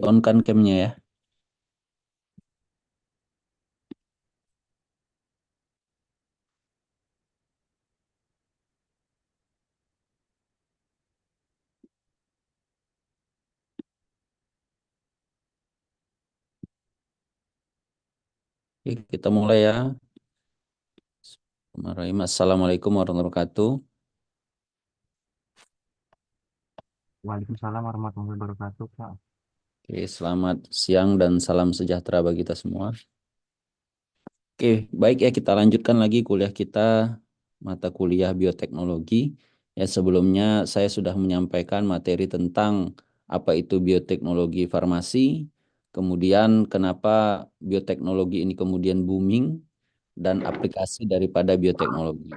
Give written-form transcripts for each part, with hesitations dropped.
On kan camnya ya. Oke, kita mulai ya. Assalamualaikum warahmatullahi wabarakatuh. Waalaikumsalam warahmatullahi wabarakatuh, Kak. Oke, selamat siang dan salam sejahtera bagi kita semua. Oke, baik ya, kita lanjutkan lagi kuliah kita mata kuliah bioteknologi. Ya, sebelumnya saya sudah menyampaikan materi tentang apa itu bioteknologi farmasi, kemudian kenapa bioteknologi ini kemudian booming dan aplikasi daripada bioteknologi.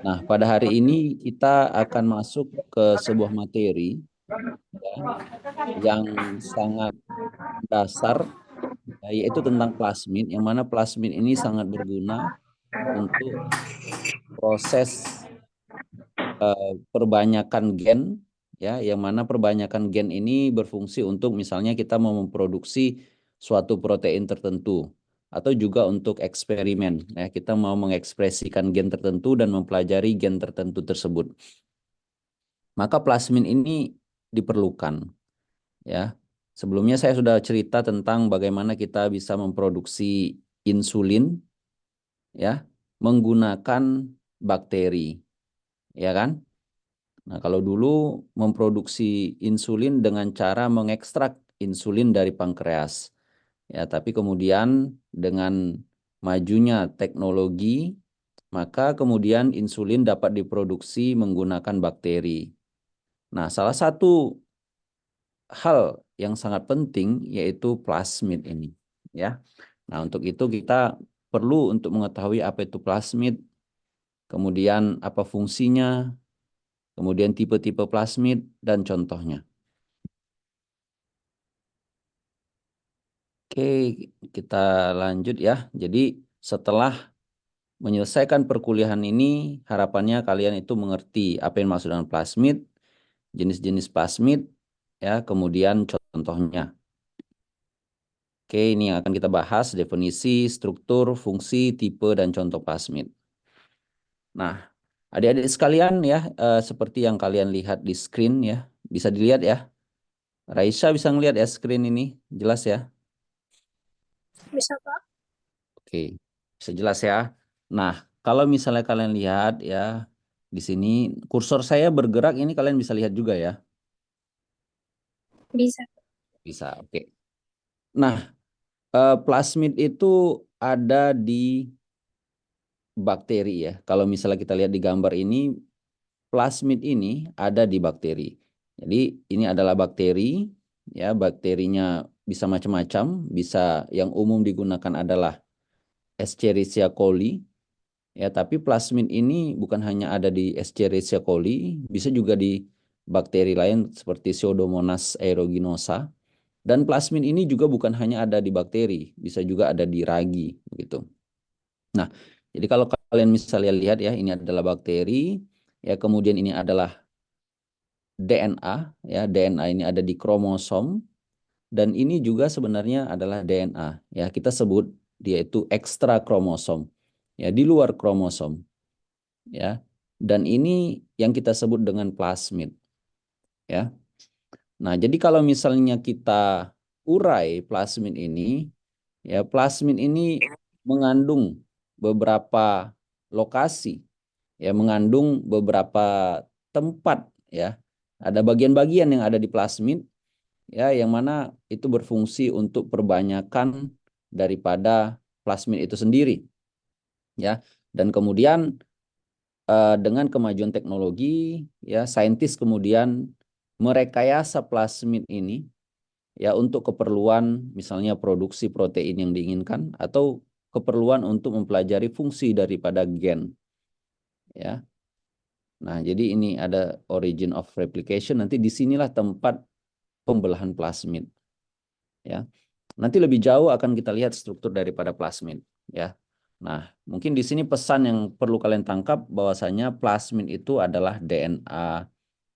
Nah, pada hari ini kita akan masuk ke sebuah materi ya, yang sangat dasar, ya, yaitu tentang plasmid, yang mana plasmid ini sangat berguna untuk proses perbanyakan gen, ya, yang mana perbanyakan gen ini berfungsi untuk misalnya kita mau memproduksi suatu protein tertentu atau juga untuk eksperimen, ya, kita mau mengekspresikan gen tertentu dan mempelajari gen tertentu tersebut. Maka plasmin ini diperlukan, ya. Sebelumnya saya sudah cerita tentang bagaimana kita bisa memproduksi insulin, ya, menggunakan bakteri, ya kan? Nah, kalau dulu memproduksi insulin dengan cara mengekstrak insulin dari pankreas, ya, tapi kemudian dengan majunya teknologi, maka kemudian insulin dapat diproduksi menggunakan bakteri. Nah, salah satu hal yang sangat penting yaitu plasmid ini, ya. Nah, untuk itu kita perlu untuk mengetahui apa itu plasmid, kemudian apa fungsinya, kemudian tipe-tipe plasmid dan contohnya. Oke, kita lanjut ya. Jadi setelah menyelesaikan perkuliahan ini, harapannya kalian itu mengerti apa yang maksud dengan plasmid, jenis-jenis plasmid, ya, kemudian contohnya. Oke, ini yang akan kita bahas, definisi, struktur, fungsi, tipe, dan contoh plasmid. Nah, adik-adik sekalian ya, seperti yang kalian lihat di screen ya, bisa dilihat ya. Raisya bisa ngelihat ya screen ini, jelas ya? Bisa, Pak? Oke, bisa jelas ya. Nah, kalau misalnya kalian lihat ya, di sini kursor saya bergerak, ini kalian bisa lihat juga ya. Bisa. Bisa, oke. Nah, plasmid itu ada di bakteri ya. Kalau misalnya kita lihat di gambar ini, plasmid ini ada di bakteri. Jadi ini adalah bakteri, ya, bakterinya bisa macam-macam, bisa yang umum digunakan adalah Escherichia coli, ya, tapi plasmid ini bukan hanya ada di Escherichia coli, bisa juga di bakteri lain seperti Pseudomonas aeruginosa. Dan plasmid ini juga bukan hanya ada di bakteri, bisa juga ada di ragi, begitu. Nah, jadi kalau kalian misalnya lihat ya, ini adalah bakteri, ya, kemudian ini adalah DNA, ya, DNA ini ada di kromosom, dan ini juga sebenarnya adalah DNA, ya, kita sebut dia itu ekstra kromosom, ya, di luar kromosom, ya, dan ini yang kita sebut dengan plasmid, ya. Nah, jadi kalau misalnya kita urai plasmid ini, ya, plasmid ini mengandung beberapa lokasi, ya, mengandung beberapa tempat, ya. Ada bagian-bagian yang ada di plasmid, ya, yang mana itu berfungsi untuk perbanyakan daripada plasmid itu sendiri, ya. Dan kemudian dengan kemajuan teknologi, ya, saintis kemudian merekayasa plasmid ini, ya, untuk keperluan misalnya produksi protein yang diinginkan atau keperluan untuk mempelajari fungsi daripada gen, ya. Nah, jadi ini ada origin of replication, nanti disinilah tempat pembelahan plasmid, ya. Nanti lebih jauh akan kita lihat struktur daripada plasmid, ya. Nah, mungkin di sini pesan yang perlu kalian tangkap bahwasanya plasmid itu adalah DNA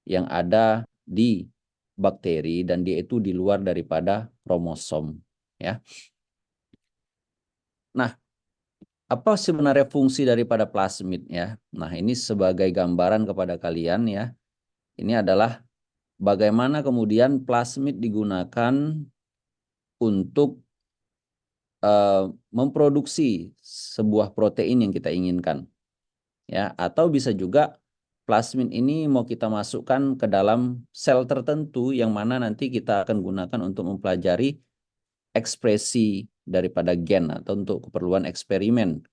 yang ada di bakteri dan dia itu di luar daripada kromosom, ya. Nah, apa sebenarnya fungsi daripada plasmid ya? Nah, ini sebagai gambaran kepada kalian ya. Ini adalah bagaimana kemudian plasmid digunakan untuk memproduksi sebuah protein yang kita inginkan, ya. Atau bisa juga plasmid ini mau kita masukkan ke dalam sel tertentu yang mana nanti kita akan gunakan untuk mempelajari ekspresi daripada gen atau untuk keperluan eksperimen,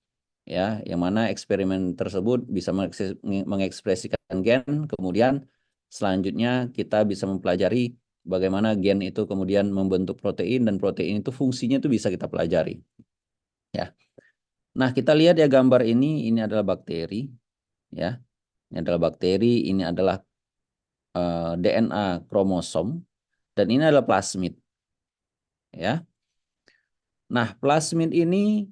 ya, yang mana eksperimen tersebut bisa mengekspresikan gen, kemudian selanjutnya kita bisa mempelajari bagaimana gen itu kemudian membentuk protein dan protein itu fungsinya itu bisa kita pelajari, ya. Nah, kita lihat ya gambar ini adalah bakteri, ya. Ini adalah bakteri, ini adalah DNA kromosom dan ini adalah plasmid, ya. Nah, plasmid ini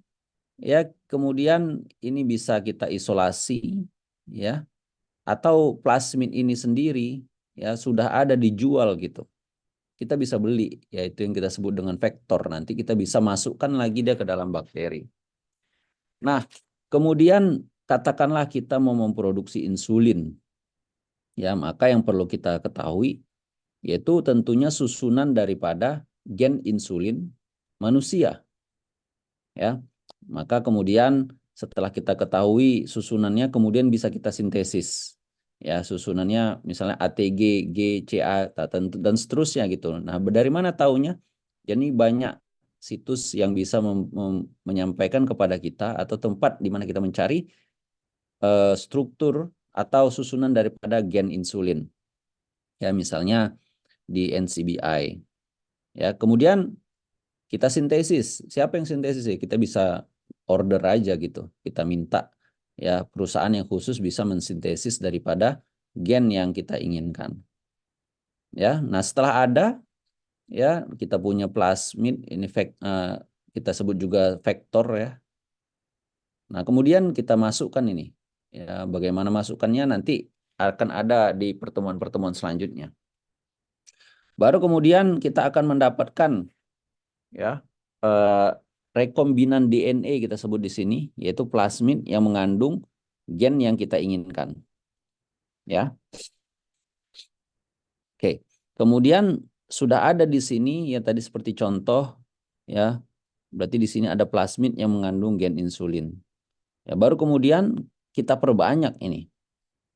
ya kemudian ini bisa kita isolasi, ya, atau plasmid ini sendiri ya sudah ada dijual gitu. Kita bisa beli, yaitu yang kita sebut dengan vektor. Nanti kita bisa masukkan lagi dia ke dalam bakteri. Nah, kemudian katakanlah kita mau memproduksi insulin. Ya, maka yang perlu kita ketahui yaitu tentunya susunan daripada gen insulin manusia. Ya. Maka kemudian setelah kita ketahui susunannya kemudian bisa kita sintesis. Ya, susunannya misalnya ATG, GCA dan seterusnya gitu. Nah, dari mana taunya? Jadi banyak situs yang bisa menyampaikan kepada kita atau tempat di mana kita mencari struktur atau susunan daripada gen insulin. Ya, misalnya di NCBI. Ya, kemudian kita sintesis. Siapa yang sintesis ya? Kita bisa order aja gitu. Kita minta ya perusahaan yang khusus bisa mensintesis daripada gen yang kita inginkan. Ya, nah setelah ada ya kita punya plasmid ini kita sebut juga vektor ya. Nah, kemudian kita masukkan ini. Ya, bagaimana masukkannya nanti akan ada di pertemuan-pertemuan selanjutnya. Baru kemudian kita akan mendapatkan ya eh, rekombinan DNA kita sebut di sini, yaitu plasmid yang mengandung gen yang kita inginkan. Ya, oke. Kemudian sudah ada di sini ya tadi seperti contoh ya, berarti di sini ada plasmid yang mengandung gen insulin. Ya, baru kemudian kita perbanyak ini.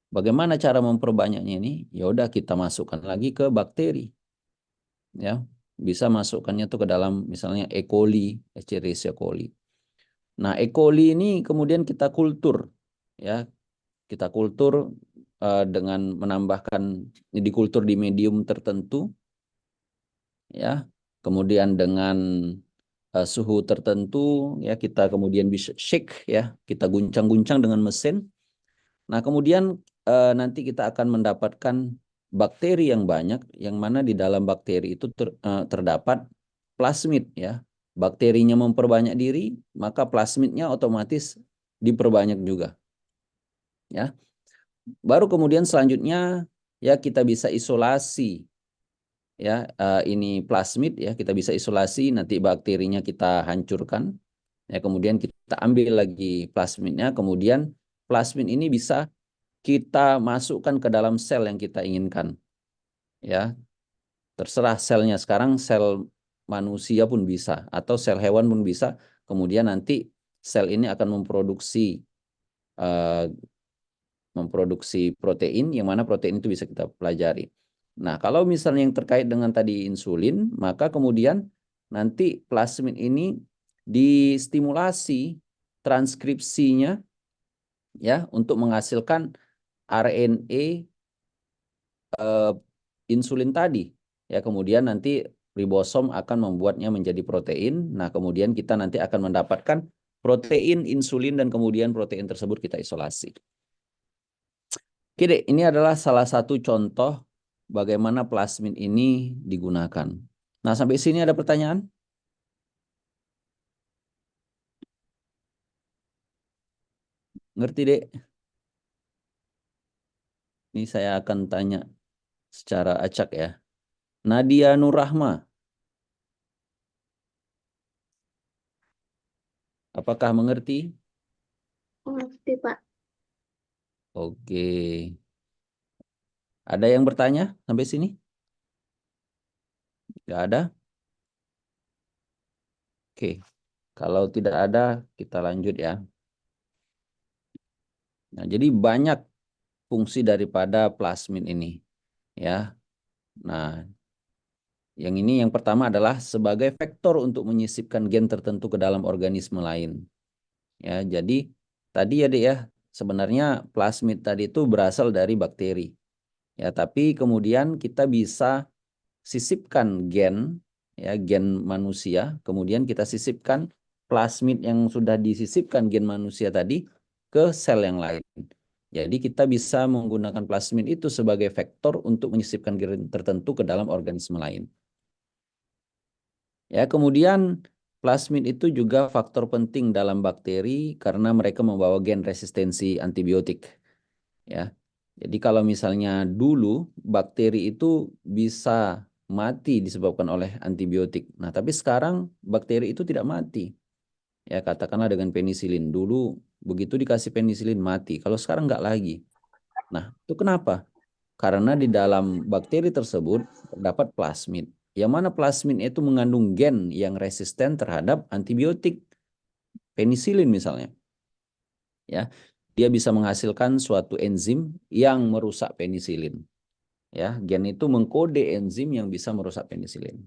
Bagaimana cara memperbanyaknya ini? Ya udah kita masukkan lagi ke bakteri. Ya, bisa masukkannya tuh ke dalam misalnya E. coli, Escherichia coli. Nah, E. coli ini kemudian kita kultur, ya, kita kultur dengan menambahkan dikultur di medium tertentu, ya, kemudian dengan suhu tertentu, ya, kita kemudian bisa shake, ya, kita guncang-guncang dengan mesin. Nah, kemudian nanti kita akan mendapatkan bakteri yang banyak, yang mana di dalam bakteri itu terdapat plasmid, ya. Bakterinya memperbanyak diri, maka plasmidnya otomatis diperbanyak juga, ya. Baru kemudian selanjutnya ya kita bisa isolasi ya ini plasmid ya kita bisa isolasi nanti bakterinya kita hancurkan ya kemudian kita ambil lagi plasmidnya kemudian plasmid ini bisa kita masukkan ke dalam sel yang kita inginkan ya terserah selnya sekarang sel manusia pun bisa atau sel hewan pun bisa kemudian nanti sel ini akan eh, memproduksi protein, yang mana protein itu bisa kita pelajari. Nah, kalau misalnya yang terkait dengan tadi insulin, maka kemudian nanti plasmid ini distimulasi transkripsinya ya untuk menghasilkan RNA eh, insulin tadi. Ya, kemudian nanti ribosom akan membuatnya menjadi protein. Nah, kemudian kita nanti akan mendapatkan protein insulin dan kemudian protein tersebut kita isolasi. Oke deh, ini adalah salah satu contoh bagaimana plasmid ini digunakan. Nah, sampai sini ada pertanyaan? Ngerti deh? Ini saya akan tanya secara acak ya. Nadia Nurrahma, apakah mengerti? Mengerti, Pak. Oke. Ada yang bertanya sampai sini? Nggak ada? Oke. Kalau tidak ada, kita lanjut ya. Nah, jadi banyak fungsi daripada plasmid ini, ya. Nah, yang pertama adalah sebagai vektor untuk menyisipkan gen tertentu ke dalam organisme lain. Ya, jadi tadi ya, Dek ya, sebenarnya plasmid tadi itu berasal dari bakteri. Ya, tapi kemudian kita bisa sisipkan gen, ya, gen manusia, kemudian kita sisipkan plasmid yang sudah disisipkan gen manusia tadi ke sel yang lain. Jadi kita bisa menggunakan plasmid itu sebagai vektor untuk menyisipkan gen tertentu ke dalam organisme lain. Ya, kemudian plasmid itu juga faktor penting dalam bakteri karena mereka membawa gen resistensi antibiotik. Ya, jadi kalau misalnya dulu bakteri itu bisa mati disebabkan oleh antibiotik. Nah, tapi sekarang bakteri itu tidak mati. Ya, katakanlah dengan penisilin. Dulu begitu dikasih penisilin mati. Kalau sekarang nggak lagi. Nah, itu kenapa? Karena di dalam bakteri tersebut terdapat plasmid. Yang mana plasmid itu mengandung gen yang resisten terhadap antibiotik, penisilin misalnya. Ya, dia bisa menghasilkan suatu enzim yang merusak penisilin. Ya, gen itu mengkode enzim yang bisa merusak penisilin.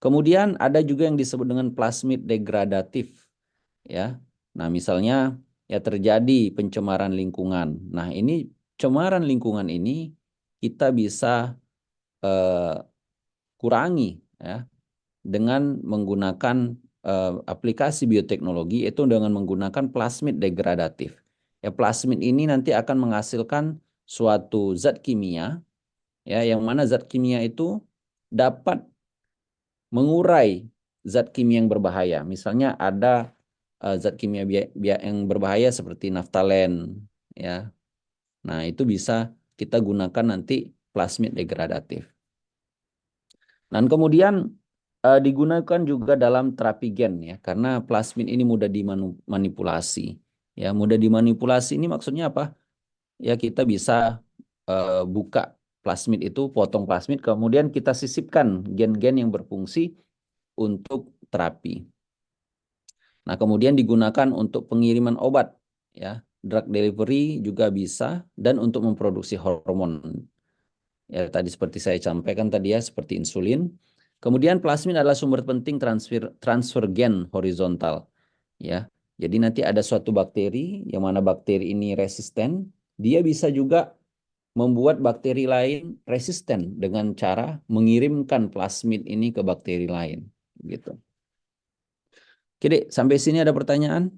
Kemudian ada juga yang disebut dengan plasmid degradatif. Ya, nah misalnya ya terjadi pencemaran lingkungan. Nah ini pencemaran lingkungan ini kita bisa eh, kurangi ya dengan menggunakan aplikasi bioteknologi itu dengan menggunakan plasmid degradatif. Ya plasmid ini nanti akan menghasilkan suatu zat kimia ya yang mana zat kimia itu dapat mengurai zat kimia yang berbahaya. Misalnya ada zat kimia yang berbahaya seperti naftalen ya. Nah, itu bisa kita gunakan nanti plasmid degradatif. Dan kemudian digunakan juga dalam terapi gen ya, karena plasmid ini mudah dimanipulasi. Ya, mudah dimanipulasi ini maksudnya apa? Ya, kita bisa buka plasmid itu, potong plasmid, kemudian kita sisipkan gen-gen yang berfungsi untuk terapi. Nah, kemudian digunakan untuk pengiriman obat, ya, drug delivery juga bisa, dan untuk memproduksi hormon. Ya, tadi seperti saya sampaikan tadi ya, seperti insulin. Kemudian plasmid adalah sumber penting transfer gen horizontal, ya. Jadi nanti ada suatu bakteri yang mana bakteri ini resisten, dia bisa juga membuat bakteri lain resisten dengan cara mengirimkan plasmid ini ke bakteri lain, gitu. Oke, Dek, sampai sini ada pertanyaan?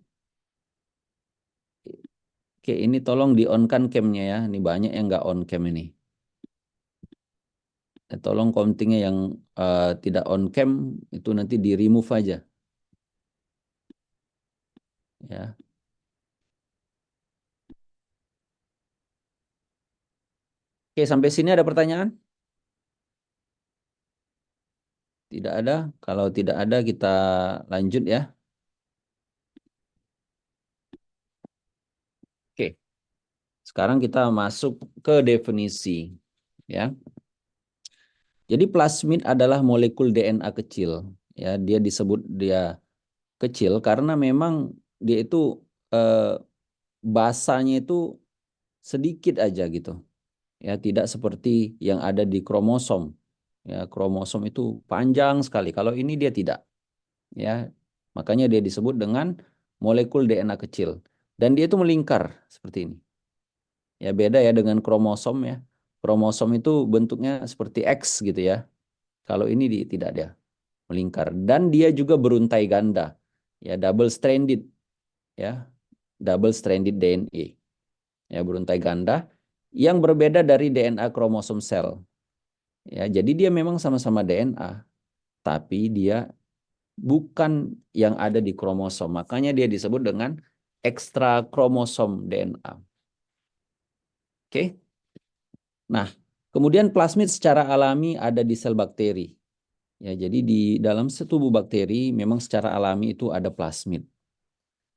Oke, ini tolong di-on-kan cam-nya ya. Ini banyak yang nggak on cam ini. Tolong counting-nya yang tidak on cam itu nanti di-remove aja. Ya. Oke, sampai sini ada pertanyaan? Tidak ada. Kalau tidak ada kita lanjut ya. Oke, sekarang kita masuk ke definisi. Ya. Jadi plasmid adalah molekul DNA kecil. Ya, dia disebut dia kecil karena memang dia itu basanya itu sedikit aja gitu. Ya, tidak seperti yang ada di kromosom. Ya, kromosom itu panjang sekali. Kalau ini dia tidak. Ya, makanya dia disebut dengan molekul DNA kecil. Dan dia itu melingkar seperti ini. Ya, beda ya dengan kromosom ya. Kromosom itu bentuknya seperti X gitu ya. Kalau ini tidak dia melingkar. Dan dia juga beruntai ganda. Ya, double stranded ya. Double stranded DNA. Ya, beruntai ganda yang berbeda dari DNA kromosom sel. Ya, jadi dia memang sama-sama DNA, tapi dia bukan yang ada di kromosom. Makanya dia disebut dengan ekstra kromosom DNA. Oke. Nah, Kemudian plasmid secara alami ada di sel bakteri. Ya, jadi di dalam setubuh bakteri memang secara alami itu ada plasmid.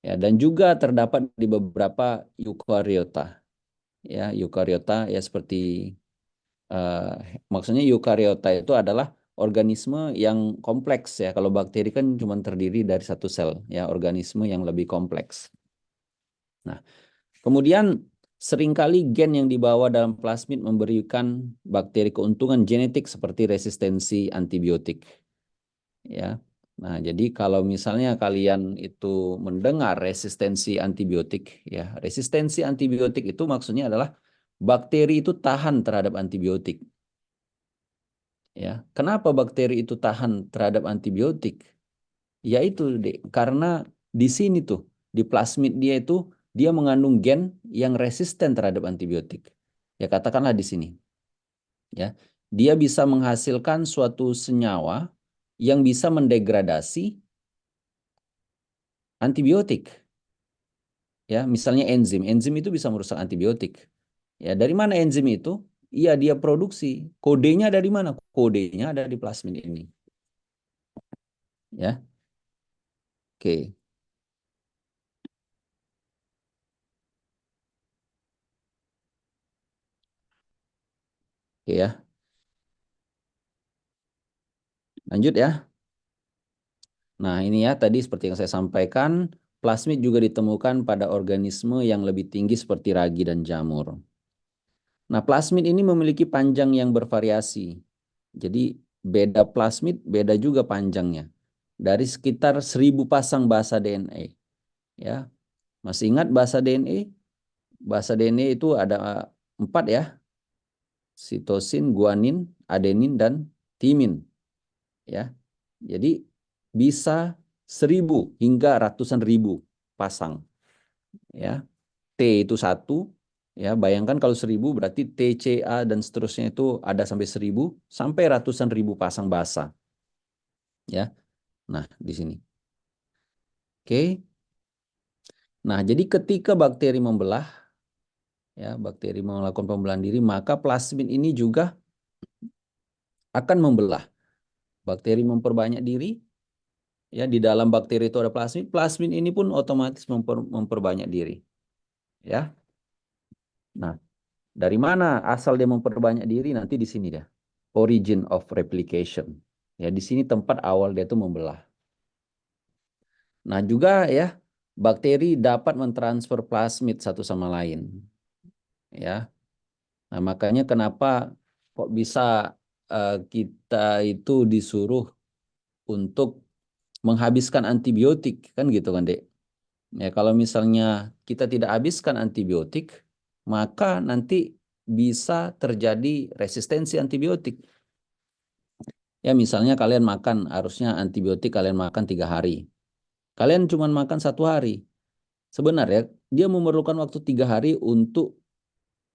Ya, dan juga terdapat di beberapa eukariota. Ya, eukariota ya seperti maksudnya eukariota itu adalah organisme yang kompleks ya. Kalau bakteri kan cuma terdiri dari satu sel, ya organisme yang lebih kompleks. Nah, kemudian seringkali gen yang dibawa dalam plasmid memberikan bakteri keuntungan genetik seperti resistensi antibiotik. Ya. Nah, jadi kalau misalnya kalian itu mendengar resistensi antibiotik, ya, resistensi antibiotik itu maksudnya adalah bakteri itu tahan terhadap antibiotik. Ya, kenapa bakteri itu tahan terhadap antibiotik? Yaitu karena di sini tuh di plasmid dia itu dia mengandung gen yang resisten terhadap antibiotik. Ya katakanlah di sini, ya dia bisa menghasilkan suatu senyawa yang bisa mendegradasi antibiotik. Ya misalnya enzim, enzim itu bisa merusak antibiotik. Ya dari mana enzim itu? Iya dia produksi. Kodenya dari mana? Kodenya ada di plasmid ini. Ya, oke. Oke ya. Lanjut ya. Nah, ini ya tadi seperti yang saya sampaikan, plasmid juga ditemukan pada organisme yang lebih tinggi seperti ragi dan jamur. Nah, plasmid ini memiliki panjang yang bervariasi. Jadi, beda plasmid, beda juga panjangnya. Dari sekitar 1.000 pasang basa DNA. Ya, masih ingat basa DNA? Basa DNA itu ada 4 ya, sitosin, guanin, adenin, dan timin. Ya, jadi bisa 1.000 hingga ratusan ribu pasang. Ya, T itu 1. Ya, bayangkan kalau 1.000 berarti T, C, A dan seterusnya itu ada sampai 1.000 sampai ratusan ribu pasang basa. Ya, nah di sini. Oke. Nah, jadi ketika bakteri membelah, ya bakteri melakukan pembelahan diri, maka plasmid ini juga akan membelah. Bakteri memperbanyak diri, ya di dalam bakteri itu ada plasmid, plasmid ini pun otomatis memperbanyak diri. Ya. Nah, dari mana asal dia memperbanyak diri? Nanti di sini dia. Origin of replication. Ya, di sini tempat awal dia itu membelah. Nah, juga ya, bakteri dapat mentransfer plasmid satu sama lain. Ya. Nah, makanya kenapa kok bisa kita itu disuruh untuk menghabiskan antibiotik kan gitu kan, Dek. Ya, kalau misalnya kita tidak habiskan antibiotik, maka nanti bisa terjadi resistensi antibiotik. Ya, misalnya kalian makan, harusnya antibiotik kalian makan 3 hari. Kalian cuma makan 1 hari. Sebenarnya dia memerlukan waktu 3 hari untuk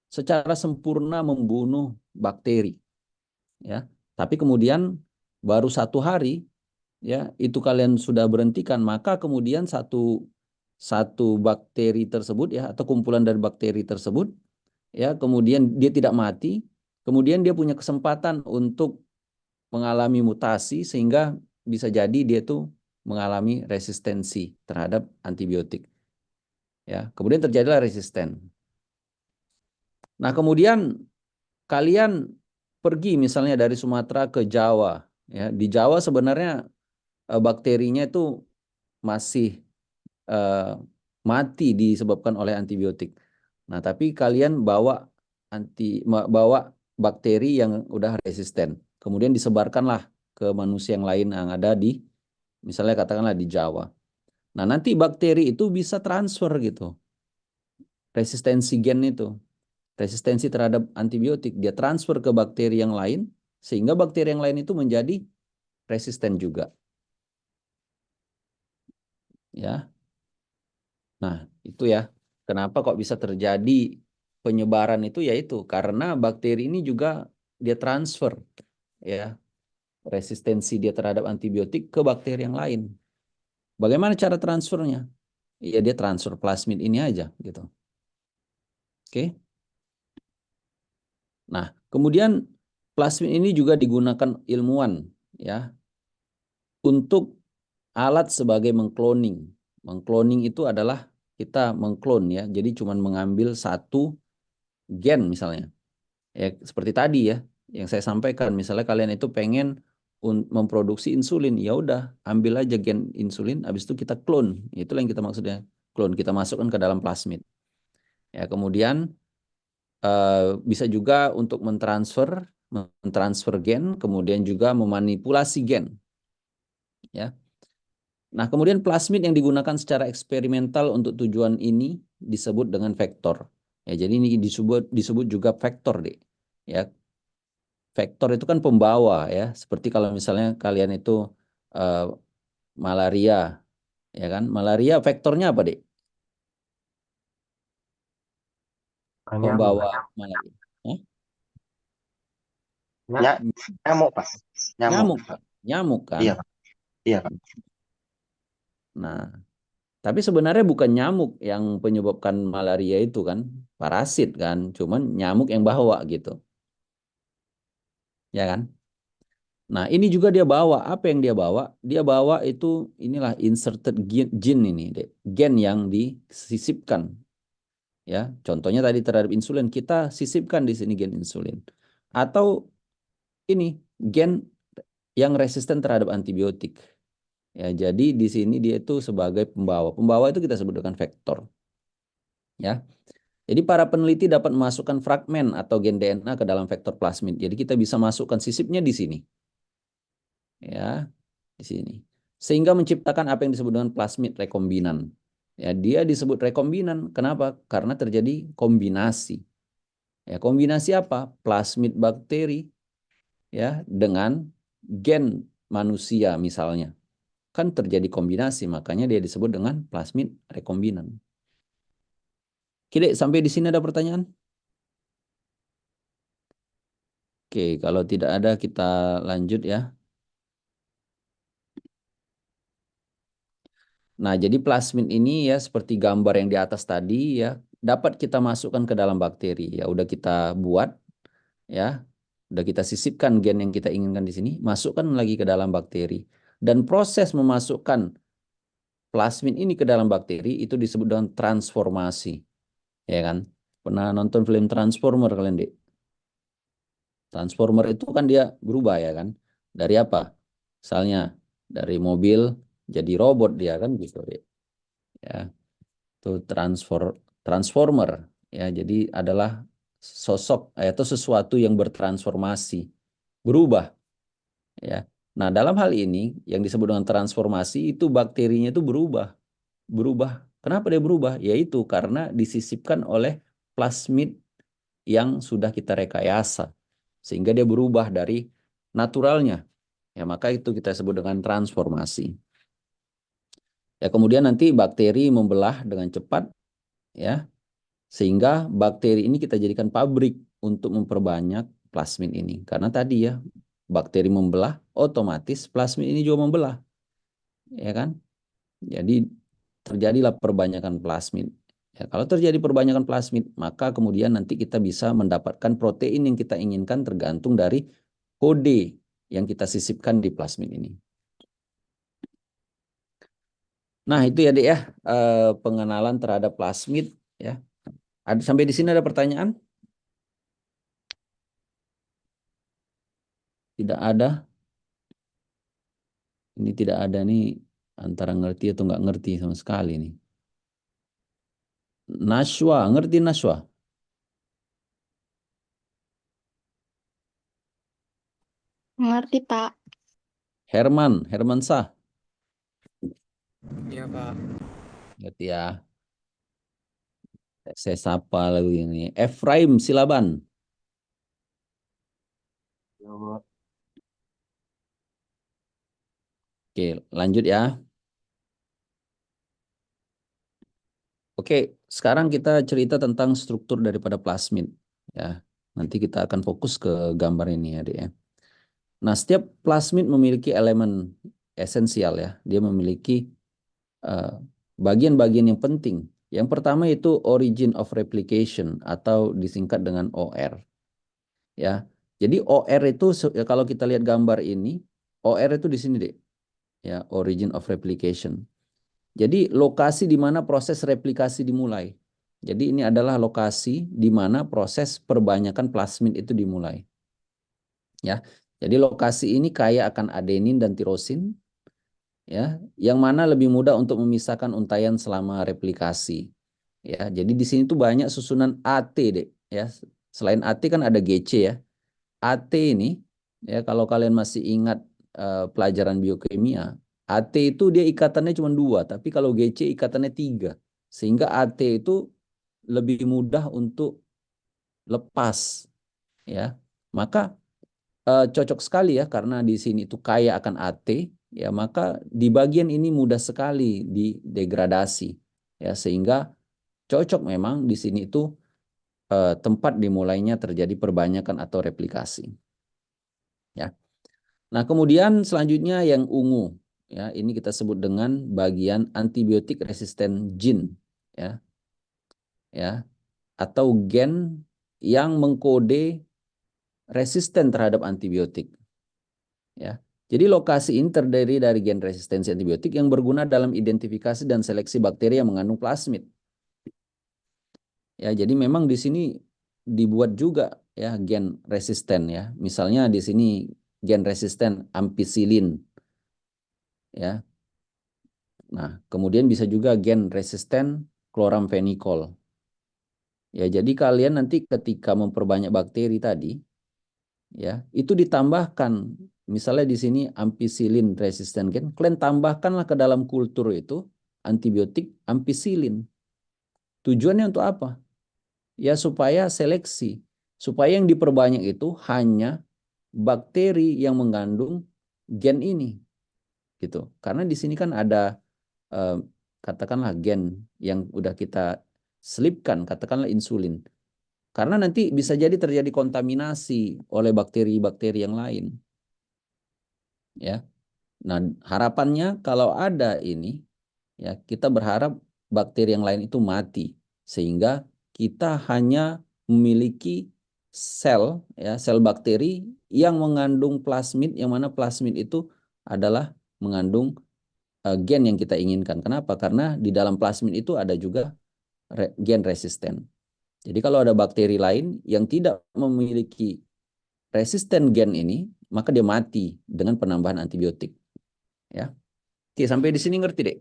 secara sempurna membunuh bakteri. Ya, tapi kemudian baru 1 hari, ya itu kalian sudah berhentikan, maka kemudian satu satu bakteri tersebut ya atau kumpulan dari bakteri tersebut ya kemudian dia tidak mati, kemudian dia punya kesempatan untuk mengalami mutasi sehingga bisa jadi dia tuh mengalami resistensi terhadap antibiotik. Ya, kemudian terjadilah resisten. Nah, kemudian kalian pergi misalnya dari Sumatera ke Jawa, ya. Di Jawa sebenarnya bakterinya itu masih eh, mati disebabkan oleh antibiotik. Nah, tapi kalian bawa bakteri yang udah resisten. Kemudian disebarkanlah ke manusia yang lain yang ada di misalnya katakanlah di Jawa. Nah, nanti bakteri itu bisa transfer gitu. Resistensi gen itu, resistensi terhadap antibiotik, dia transfer ke bakteri yang lain sehingga bakteri yang lain itu menjadi resisten juga. Ya. Nah, itu ya. Kenapa kok bisa terjadi penyebaran itu yaitu karena bakteri ini juga dia transfer ya resistensi dia terhadap antibiotik ke bakteri yang lain. Bagaimana cara transfernya? Ya dia transfer plasmid ini aja gitu. Oke. Nah, Kemudian plasmid ini juga digunakan ilmuwan ya untuk alat sebagai mengcloning. Mengcloning itu adalah kita mengklon ya. Jadi cuma mengambil satu gen misalnya. Ya seperti tadi ya yang saya sampaikan, misalnya kalian itu pengen memproduksi insulin, ya udah ambil aja gen insulin, habis itu kita clone. Itulah yang kita maksudnya clone, kita masukkan ke dalam plasmid. Ya, kemudian bisa juga untuk mentransfer gen, kemudian juga memanipulasi gen. Ya. Nah, kemudian plasmid yang digunakan secara eksperimental untuk tujuan ini disebut dengan vektor. Ya, jadi ini disebut juga vektor, Dek. Ya, vektor itu kan pembawa ya. Seperti kalau misalnya kalian itu eh, malaria, ya kan? Malaria vektornya apa, Dek? Nyamuk. Pembawa malaria. Hah? Ya, nyamuk, Pak. Nyamuk. Nyamuk, Pak. Nyamuk kan? Iya, Pak. Iya, Pak. Nah, tapi sebenarnya bukan nyamuk yang penyebabkan malaria itu kan, parasit kan, cuman nyamuk yang bawa gitu, ya kan? Nah, ini juga dia bawa, apa yang dia bawa? Dia bawa itu inilah inserted gene ini, deh. Gen yang disisipkan, ya. Contohnya tadi terhadap insulin, kita sisipkan di sini gen insulin. Atau ini gen yang resisten terhadap antibiotik. Ya, jadi di sini dia itu sebagai pembawa. Pembawa itu kita sebut dengan vektor, ya. Jadi para peneliti dapat memasukkan fragmen atau gen DNA ke dalam vektor plasmid. Jadi kita bisa masukkan sisipnya di sini. Ya, di sini. Sehingga menciptakan apa yang disebut dengan plasmid rekombinan. Ya, dia disebut rekombinan. Kenapa? Karena terjadi kombinasi. Ya, kombinasi apa? Plasmid bakteri ya dengan gen manusia misalnya. Kan terjadi kombinasi, makanya dia disebut dengan plasmid rekombinan. Oke, sampai di sini ada pertanyaan? Oke, kalau tidak ada kita lanjut ya. Nah, jadi plasmid ini ya seperti gambar yang di atas tadi ya, dapat kita masukkan ke dalam bakteri. Ya udah kita buat ya, udah kita sisipkan gen yang kita inginkan di sini, masukkan lagi ke dalam bakteri. Dan proses memasukkan plasmid ini ke dalam bakteri itu disebut dengan transformasi. Ya kan? Pernah nonton film Transformer kalian, Dek? Transformer itu kan dia berubah ya kan? Dari apa? Misalnya dari mobil jadi robot dia kan gitu, Dek. Ya. Itu transformer ya, jadi adalah sosok atau sesuatu yang bertransformasi, berubah ya. Nah, dalam hal ini yang disebut dengan transformasi itu bakterinya itu berubah. Kenapa dia berubah? Yaitu karena disisipkan oleh plasmid yang sudah kita rekayasa sehingga dia berubah dari naturalnya. Ya, maka itu kita sebut dengan transformasi. Ya, kemudian nanti bakteri membelah dengan cepat ya. Sehingga bakteri ini kita jadikan pabrik untuk memperbanyak plasmid ini. Karena tadi ya, bakteri membelah, otomatis plasmid ini juga membelah. Ya kan? Jadi terjadilah perbanyakan plasmid. Ya, kalau terjadi perbanyakan plasmid, maka kemudian nanti kita bisa mendapatkan protein yang kita inginkan tergantung dari kode yang kita sisipkan di plasmid ini. Nah, itu ya, Dek ya, pengenalan terhadap plasmid ya. Sampai di sini ada pertanyaan? Tidak ada. Ini tidak ada nih antara ngerti atau nggak ngerti sama sekali nih. Nashwa, ngerti Nashwa? Mengerti, Pak. Herman Sah, Iya, Pak. ngerti ya. Saya sapa lagu ini. Efraim Silaban. Oke, lanjut ya. Oke, sekarang kita cerita tentang struktur daripada plasmid. Ya, nanti kita akan fokus ke gambar ini ya, Dek ya. Nah, setiap plasmid memiliki elemen esensial ya. Dia memiliki eh, bagian-bagian yang penting. Yang pertama itu origin of replication atau disingkat dengan OR. Ya. Jadi OR itu ya, kalau kita lihat gambar ini, OR itu di sini deh. Ya, origin of replication. Jadi lokasi di mana proses replikasi dimulai. Jadi ini adalah lokasi di mana proses perbanyakan plasmid itu dimulai. Ya. Jadi lokasi ini kaya akan adenin dan tirosin, ya, yang mana lebih mudah untuk memisahkan untaian selama replikasi. Ya, jadi di sini tuh banyak susunan AT deh, ya. Selain AT kan ada GC ya. AT ini, ya, kalau kalian masih ingat pelajaran biokimia, AT itu dia ikatannya cuma 2, tapi kalau GC ikatannya 3. Sehingga AT itu lebih mudah untuk lepas, ya. Maka cocok sekali ya, karena di sini itu kaya akan AT, ya, maka di bagian ini mudah sekali didegradasi, ya, sehingga cocok memang di sini itu tempat dimulainya terjadi perbanyakan atau replikasi, ya. Nah, kemudian selanjutnya yang ungu, ya, ini kita sebut dengan bagian antibiotik resisten gene, ya, ya, atau gen yang mengkode resisten terhadap antibiotik, ya. Jadi lokasi ini terdiri dari gen resistensi antibiotik yang berguna dalam identifikasi dan seleksi bakteri yang mengandung plasmid. Ya, jadi memang di sini dibuat juga ya gen resisten ya. Misalnya di sini gen resisten ampicillin, ya. Nah, kemudian bisa juga gen resisten chloramphenicol. Ya, jadi kalian nanti ketika memperbanyak bakteri tadi, ya, itu ditambahkan, misalnya di sini ampicillin resistant gen, kalian tambahkanlah ke dalam kultur itu antibiotik ampicillin. Tujuannya untuk apa? Ya supaya seleksi, supaya yang diperbanyak itu hanya bakteri yang mengandung gen ini, gitu. Karena di sini kan ada katakanlah gen yang udah kita selipkan, katakanlah insulin. Karena nanti bisa jadi terjadi kontaminasi oleh bakteri-bakteri yang lain. Ya. Nah, harapannya kalau ada ini, ya, kita berharap bakteri yang lain itu mati sehingga kita hanya memiliki sel, ya, sel bakteri yang mengandung plasmid, yang mana plasmid itu adalah mengandung gen yang kita inginkan. Kenapa? Karena di dalam plasmid itu ada juga gen resisten. Jadi kalau ada bakteri lain yang tidak memiliki resisten gen ini, maka dia mati dengan penambahan antibiotik. Ya. Oke, sampai di sini ngerti deh?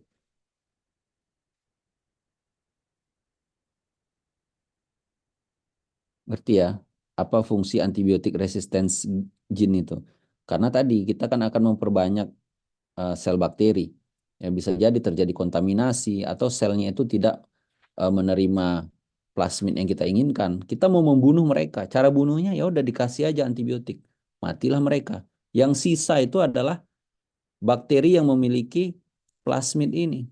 Ngerti ya? Apa fungsi antibiotik resistance gene itu? Karena tadi kita kan akan memperbanyak sel bakteri. Ya, bisa jadi terjadi kontaminasi atau selnya itu tidak menerima plasmid yang kita inginkan. Kita mau membunuh mereka. Cara bunuhnya ya udah dikasih aja antibiotik. Matilah mereka. Yang sisa itu adalah bakteri yang memiliki plasmid ini.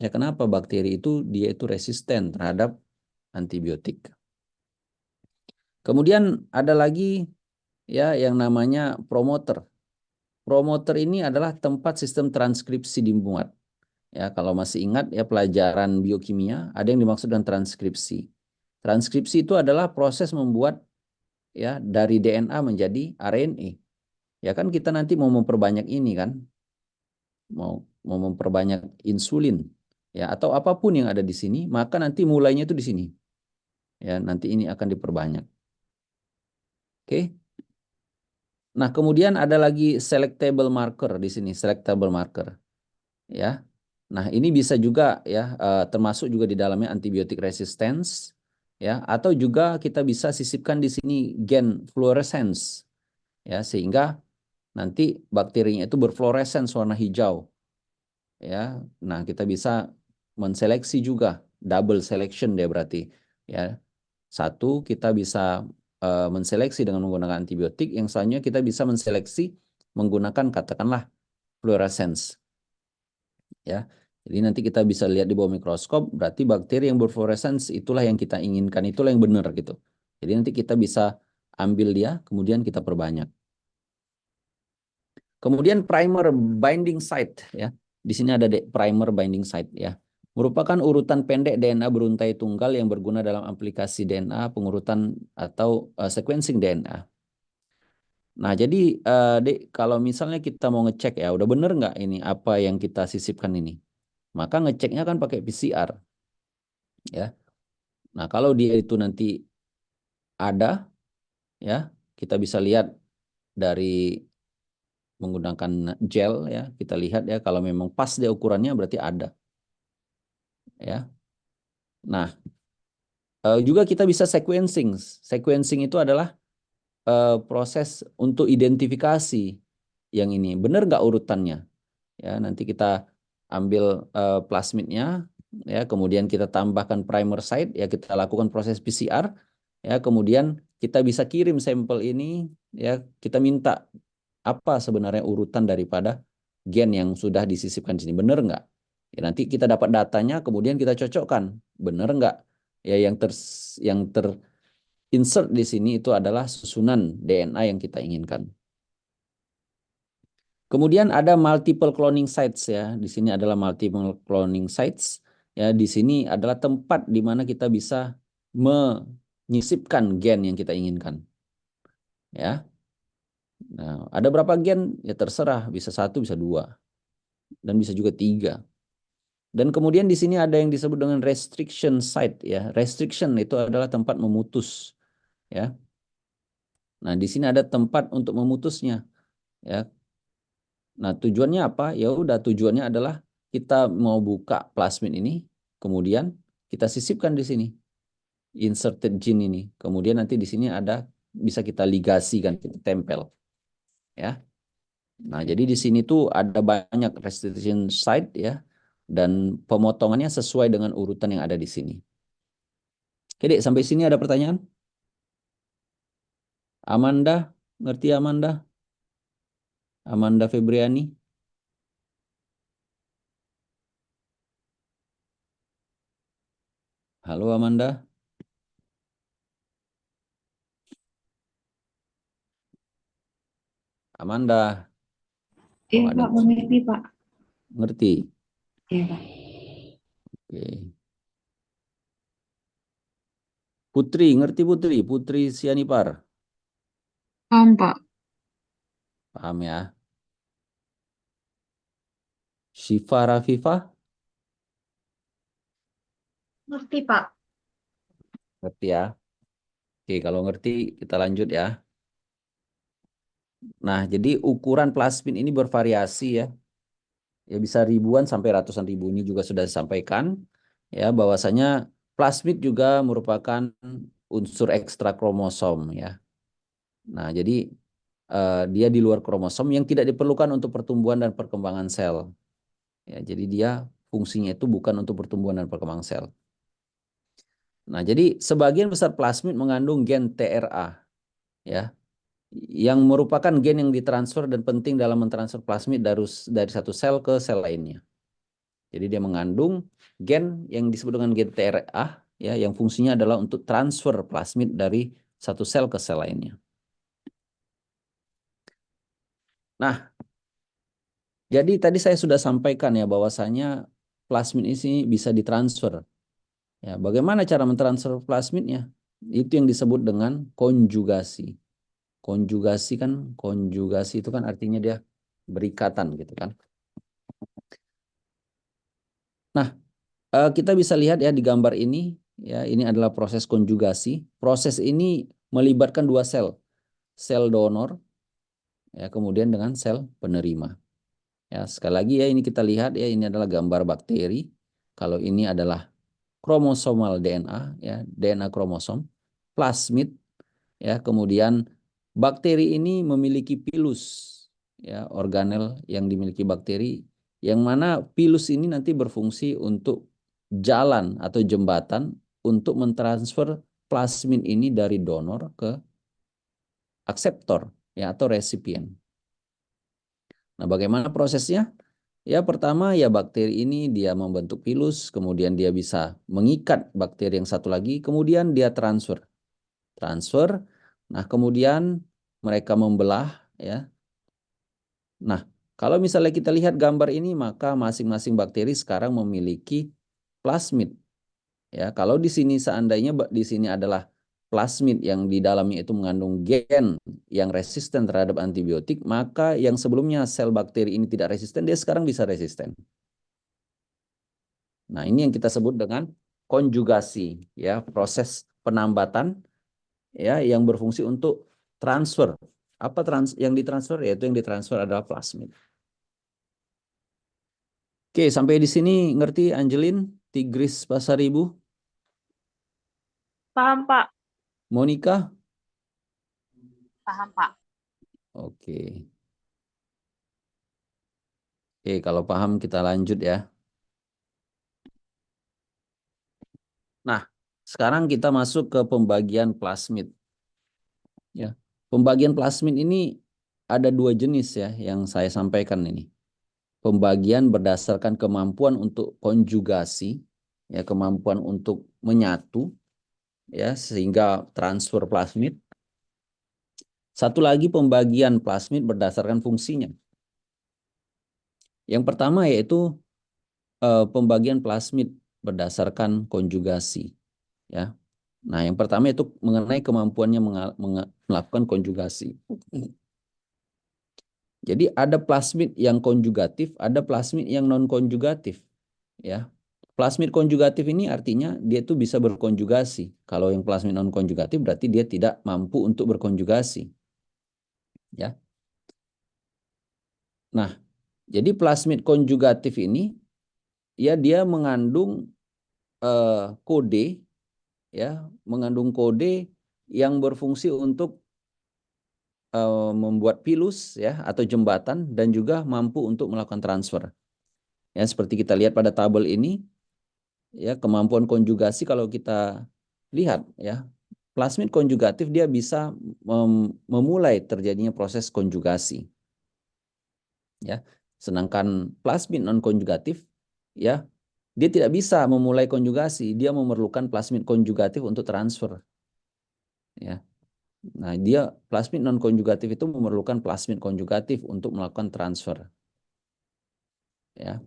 Ya, kenapa bakteri itu dia itu resisten terhadap antibiotik. Kemudian ada lagi ya yang namanya promoter. Promoter ini adalah tempat sistem transkripsi dimuat. Ya, kalau masih ingat ya pelajaran biokimia, ada yang dimaksud dengan transkripsi. Transkripsi itu adalah proses membuat ya dari DNA menjadi RNA. Ya kan kita nanti mau memperbanyak ini kan, mau memperbanyak insulin ya atau apapun yang ada di sini, maka nanti mulainya itu di sini. Ya, nanti ini akan diperbanyak. Oke. Nah, kemudian ada lagi selectable marker di sini, selectable marker. Ya. Nah, ini bisa juga ya termasuk juga di dalamnya antibiotik resistance ya atau juga kita bisa sisipkan di sini gen fluorescence ya sehingga nanti bakterinya itu berfluorescence warna hijau ya. Nah, kita bisa menseleksi juga double selection dia berarti ya. Satu, kita bisa menseleksi dengan menggunakan antibiotik, yang selanjutnya kita bisa menseleksi menggunakan katakanlah fluorescence. Ya. Jadi nanti kita bisa lihat di bawah mikroskop, berarti bakteri yang berfluorescence itulah yang kita inginkan, itulah yang benar gitu. Jadi nanti kita bisa ambil dia, kemudian kita perbanyak. Kemudian primer binding site ya. Di sini ada primer binding site ya. merupakan urutan pendek DNA beruntai tunggal yang berguna dalam aplikasi DNA, pengurutan atau sequencing DNA. Nah, jadi Dek, kalau misalnya kita mau ngecek ya, udah bener nggak ini apa yang kita sisipkan ini? Maka ngeceknya kan pakai PCR, ya. Nah, kalau dia itu nanti ada, ya, kita bisa lihat dari menggunakan gel, ya. Kita lihat ya, kalau memang pas dia ukurannya berarti ada, ya. Nah, juga kita bisa sequencing. Sequencing itu adalah proses untuk identifikasi yang ini benar nggak urutannya, ya. Nanti kita ambil plasmidnya, ya, kemudian kita tambahkan primer site, ya, kita lakukan proses PCR, ya, kemudian kita bisa kirim sampel ini, ya, kita minta apa sebenarnya urutan daripada gen yang sudah disisipkan di sini, benar nggak? Ya, nanti kita dapat datanya, kemudian kita cocokkan, benar nggak? Ya, yang insert di sini itu adalah susunan DNA yang kita inginkan. Kemudian ada multiple cloning sites, ya. Di sini adalah multiple cloning sites. Ya, di sini adalah tempat di mana kita bisa menyisipkan gen yang kita inginkan. Ya. Nah, ada berapa gen? Ya terserah, bisa 1, bisa 2, dan bisa juga 3. Dan kemudian di sini ada yang disebut dengan restriction site, ya. Restriction itu adalah tempat memutus, ya. Nah, di sini ada tempat untuk memutusnya, ya. Nah, tujuannya apa? Ya udah, tujuannya adalah kita mau buka plasmid ini, kemudian kita sisipkan di sini inserted gene ini. Kemudian nanti di sini ada bisa kita ligasikan, kita tempel, ya. Nah, jadi di sini tuh ada banyak restriction site, ya, dan pemotongannya sesuai dengan urutan yang ada di sini. Oke, Dek, sampai sini ada pertanyaan? Amanda, ngerti Amanda? Amanda Febriani? Halo Amanda? Amanda, Iya, oh, ada Pak, mengerti, Pak. ngerti? Iya, Pak. Oke. Putri, ngerti Putri? Putri Sianipar. Paham, Pak. Paham ya? Syifa Rafifah, Ngerti, Pak. ngerti ya? Oke, kalau ngerti kita lanjut ya. Nah, jadi ukuran plasmid ini bervariasi, ya. Ya bisa ribuan sampai ratusan ribu, ini juga sudah disampaikan, ya, bahwasanya plasmid juga merupakan unsur ekstra kromosom, ya. Nah, jadi dia di luar kromosom yang tidak diperlukan untuk pertumbuhan dan perkembangan sel. Ya, jadi dia fungsinya itu bukan untuk pertumbuhan dan perkembangan sel. Nah, jadi sebagian besar plasmid mengandung gen TRA, ya, yang merupakan gen yang ditransfer dan penting dalam mentransfer plasmid dari satu sel ke sel lainnya. Jadi dia mengandung gen yang disebut dengan gen TRA, ya, yang fungsinya adalah untuk transfer plasmid dari satu sel ke sel lainnya. Nah, jadi tadi saya sudah sampaikan ya bahwasanya plasmid ini bisa ditransfer. Ya, bagaimana cara mentransfer plasmidnya? Itu yang disebut dengan konjugasi. Konjugasi itu kan artinya dia berikatan gitu kan. Nah, kita bisa lihat ya di gambar ini, ya, ini adalah proses konjugasi. Proses ini melibatkan dua sel, sel donor, ya, kemudian dengan sel penerima. Ya, sekali lagi ya, ini kita lihat ya, ini adalah gambar bakteri. Kalau ini adalah kromosomal DNA, ya, DNA kromosom, plasmid, ya, kemudian bakteri ini memiliki pilus, ya, organel yang dimiliki bakteri, yang mana pilus ini nanti berfungsi untuk jalan atau jembatan untuk mentransfer plasmid ini dari donor ke akseptor, ya, atau resipien. Nah, bagaimana prosesnya? Ya, pertama ya bakteri ini dia membentuk pilus, kemudian dia bisa mengikat bakteri yang satu lagi, kemudian dia transfer. Nah, kemudian mereka membelah, ya. Nah, kalau misalnya kita lihat gambar ini, maka masing-masing bakteri sekarang memiliki plasmid. Ya, kalau di sini seandainya di sini adalah plasmid yang di dalamnya itu mengandung gen yang resisten terhadap antibiotik, maka yang sebelumnya sel bakteri ini tidak resisten, dia sekarang bisa resisten. Nah, ini yang kita sebut dengan konjugasi, ya, proses penambatan, ya, yang berfungsi untuk transfer. Apa yang ditransfer? Yaitu yang ditransfer adalah plasmid. Oke, sampai di sini ngerti Angelin, Tigris Pasaribu, Paham, Pak. Monica? Paham, Pak. Oke. Oke, kalau paham kita lanjut ya. Nah, sekarang kita masuk ke pembagian plasmid. Ya, pembagian plasmid ini ada 2 jenis ya yang saya sampaikan ini. Pembagian berdasarkan kemampuan untuk konjugasi, ya, kemampuan untuk menyatu, ya, sehingga transfer plasmid. Satu lagi pembagian plasmid berdasarkan fungsinya. Yang pertama yaitu pembagian plasmid berdasarkan konjugasi, ya. Nah, yang pertama itu mengenai kemampuannya melakukan konjugasi. Jadi ada plasmid yang konjugatif, ada plasmid yang non konjugatif, ya. Plasmid konjugatif ini artinya dia tuh bisa berkonjugasi. Kalau yang plasmid non konjugatif berarti dia tidak mampu untuk berkonjugasi, ya. Nah, jadi plasmid konjugatif ini ya dia mengandung kode, ya, mengandung kode yang berfungsi untuk membuat pilus, ya, atau jembatan, dan juga mampu untuk melakukan transfer. Ya, seperti kita lihat pada tabel ini, ya, kemampuan konjugasi kalau kita lihat, ya, plasmid konjugatif dia bisa memulai terjadinya proses konjugasi, ya. Sedangkan plasmid non konjugatif, ya, dia tidak bisa memulai konjugasi, dia memerlukan plasmid konjugatif untuk transfer, ya. Nah, dia plasmid non konjugatif itu memerlukan plasmid konjugatif untuk melakukan transfer, ya.